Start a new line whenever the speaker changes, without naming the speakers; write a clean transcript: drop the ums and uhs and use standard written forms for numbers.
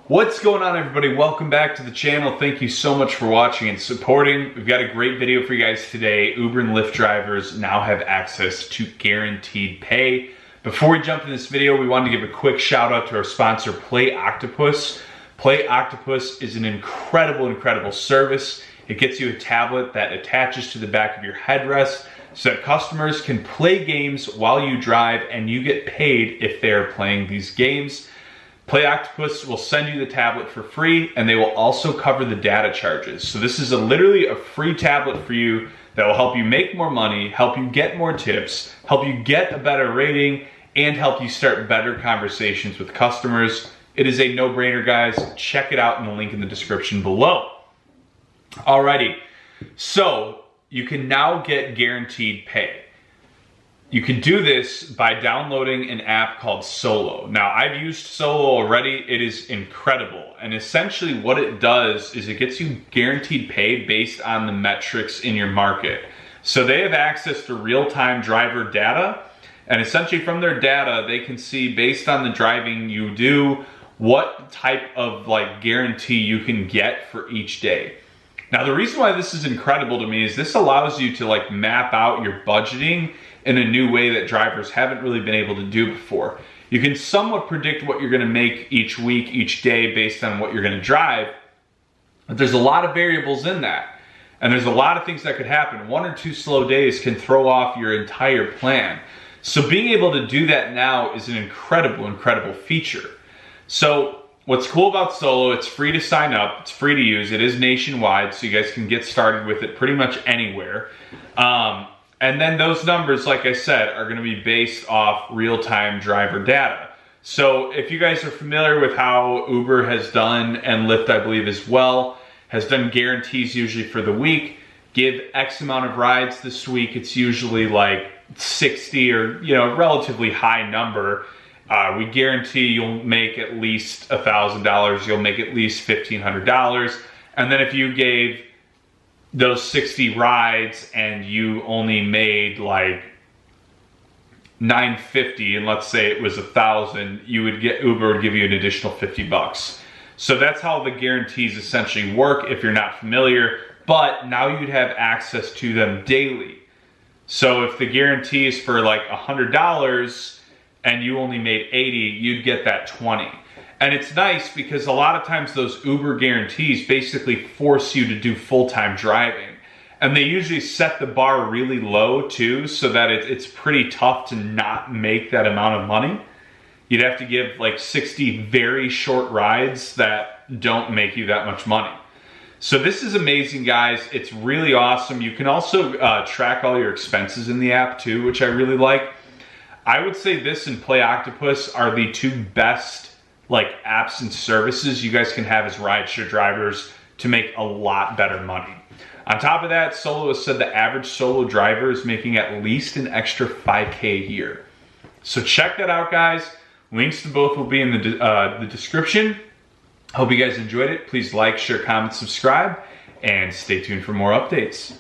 What's going on, everybody? Welcome back to the channel. Thank you so much for watching and supporting. We've got a great video for you guys today. Uber and Lyft drivers now have access to guaranteed pay. Before we jump into this video, we wanted to give a quick shout out to our sponsor, Play Octopus. Play Octopus is an incredible service. It gets you a tablet that attaches to the back of your headrest so that customers can play games while you drive and you get paid if they're playing these games. Play Octopus will send you the tablet for free, and they will also cover the data charges. So this is literally a free tablet for you that will help you make more money, help you get more tips, help you get a better rating, and help you start better conversations with customers. It is a no-brainer, guys. Check it out in the link in the description below. Alrighty, so you can now get guaranteed pay. You can do this by downloading an app called Solo. Now, I've used Solo already. It is incredible. And essentially what it does is it gets you guaranteed pay based on the metrics in your market. So they have access to real-time driver data. And essentially from their data, they can see based on the driving you do, what type of guarantee you can get for each day. Now, the reason why this is incredible to me is this allows you to map out your budgeting in a new way that drivers haven't really been able to do before. You can somewhat predict what you're gonna make each week, each day based on what you're gonna drive, but there's a lot of variables in that. And there's a lot of things that could happen. 1 or 2 slow days can throw off your entire plan. So being able to do that now is an incredible feature. So what's cool about Solo, it's free to sign up, it's free to use, it is nationwide, so you guys can get started with it pretty much anywhere. And then those numbers, like I said, are gonna be based off real-time driver data. So if you guys are familiar with how Uber has done, and Lyft I believe as well, has done guarantees usually for the week, give X amount of rides this week, it's usually 60 or a relatively high number. We guarantee you'll make at least $1,000, you'll make at least $1,500. And then if you gave those 60 rides and you only made $950, and let's say it was 1,000, Uber would give you an additional 50 bucks. So that's how the guarantees essentially work if you're not familiar, but now you'd have access to them daily. So if the guarantee is for $100 and you only made 80, you'd get that 20. And it's nice because a lot of times those Uber guarantees basically force you to do full-time driving. And they usually set the bar really low too, so that it's pretty tough to not make that amount of money. You'd have to give 60 very short rides that don't make you that much money. So this is amazing, guys. It's really awesome. You can also track all your expenses in the app too, which I really like. I would say this and Play Octopus are the 2 best apps and services you guys can have as rideshare drivers to make a lot better money. On top of that, Solo has said the average solo driver is making at least an extra $5K a year. So check that out, guys. Links to both will be in the description. Hope you guys enjoyed it. Please like, share, comment, subscribe, and stay tuned for more updates.